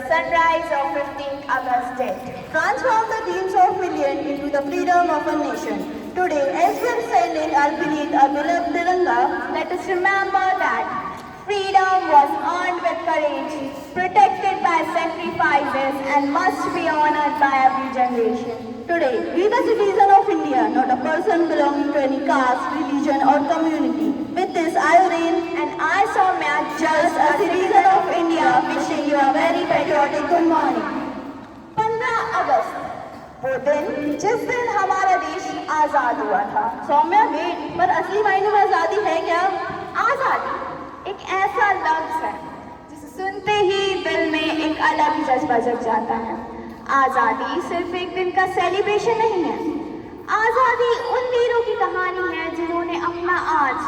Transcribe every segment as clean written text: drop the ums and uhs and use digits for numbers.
sunrise of 15th August did. Transform the dreams of millions into the freedom of a nation. Today, as we are sailing our beneath our beloved Tiranga, Let us remember that freedom was earned with courage, protected by sacrifices, and must be honored by every generation. today, be the citizen of India, not a person belonging to any caste, religion or community. With this, I, Rain, And I, Soumya, just a citizen of India, wishing you a very patriotic good morning. 15 अगस्त वो दिन जिस दिन हमारा देश आजाद हुआ था। Saumya wait, पर असली मायने में आजादी है क्या? आजादी एक ऐसा लफ्ज है जिसे सुनते ही दिल में एक अलग ही जज्बा जग जाता है। आजादी सिर्फ एक दिन का सेलिब्रेशन नहीं है। आजादी उन वीरों की कहानी है जिन्होंने अपना आज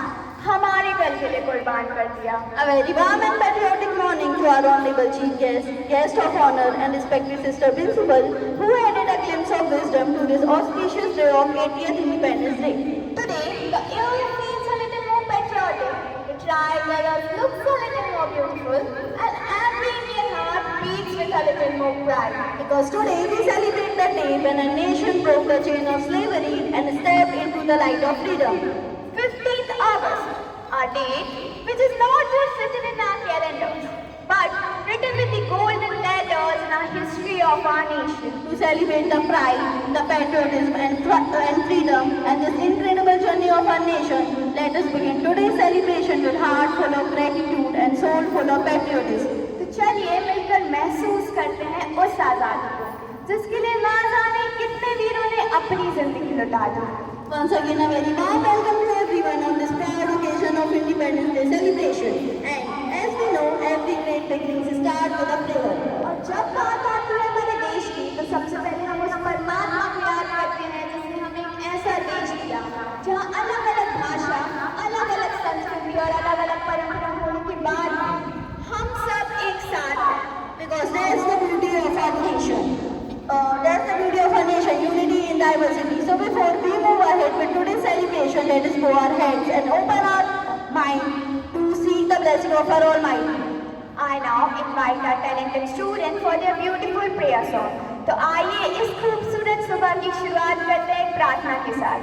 हमारे कल के लिए कुर्बान कर दिया। A very warm and patriotic morning to our honorable chief guest, guest of honor and respected sister principal, who added a glimpse of wisdom to this auspicious day of 80th Independence Day. Today, the air feels a little more patriotic. The tricolor looks a little more beautiful, and every Indian heart beats with a little more pride. Because today we celebrate the day when a nation broke the chain of slavery and stepped into the light of freedom. 15th August, a date which is not just written in our calendars, but written with the golden letters in our history of our nation. To celebrate the pride, the patriotism and freedom and this incredible journey of our nation, let us begin today's celebration with heart full of gratitude and soul full of patriotism. तो चलिए मिलकर महसूस करते हैं उस आजादी को जिसके लिए ना जाने कितने वीरों ने अपनी जिंदगी लुटा दी। Once again, a very warm welcome to everyone on this proud occasion of Independence Day celebration. And as we know, every great beginning starts with a prayer. और जब बात आती है हमारे देश की तो सबसे पहले हम उस परमात्मा को याद करते हैं जिसने हमें एक ऐसा देश दिया जहाँ अलग अलग भाषा, अलग अलग संस्कृति और अलग अलग परंपरा होने के बाद हम सब एक साथ हैं। Because that's the beauty of our nation. That's the beauty of our nation, unity in diversity. So before we move ahead with today's celebration, let us bow our heads and open our mind to seek the blessing of our Almighty. I now invite our talented student for their beautiful prayer song. तो आइए इस खूबसूरत सुबह की शुरुआत करते हैं एक प्रार्थना के साथ।